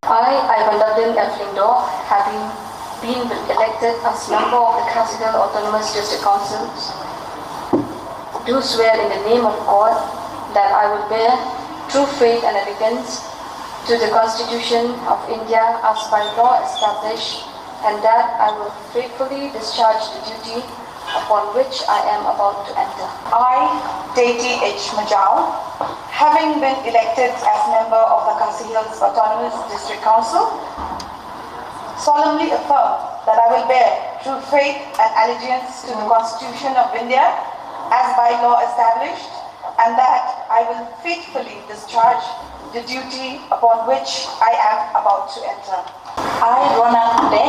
I, Ivandaddin Eflindo, having been elected as member of the Khasi Autonomous District Council, do swear in the name of God that I will bear true faith and allegiance to the Constitution of India as by law established, and that I will faithfully discharge the duty upon which I am about to enter. I, Kynthei Majau, having been elected as member of the Khasi Hills Autonomous District Council, solemnly affirm that I will bear true faith and allegiance to the Constitution of India as by law established, and that I will faithfully discharge the duty upon which I am about to enter. I, Kynthei,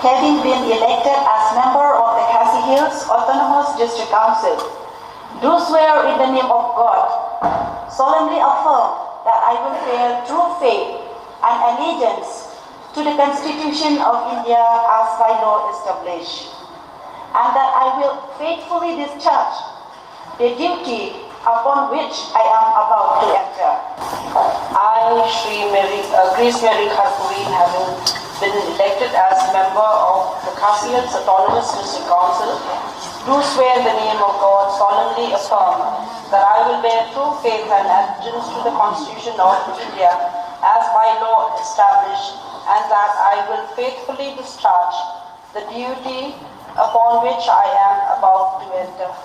having been elected as member of the Khasi Hills Autonomous District Council, do swear in the name of God, solemnly affirm that I will bear true faith and allegiance to the Constitution of India as by law established, and that I will faithfully discharge the duty upon which I am about to enter. I, Grace Mary Khasi, having been elected as member of the Khasi Hills Autonomous District Council, do swear in the name of God, solemnly affirm that I will bear true faith and allegiance to the Constitution of India as by law established, and that I will faithfully discharge the duty upon which I am about to enter.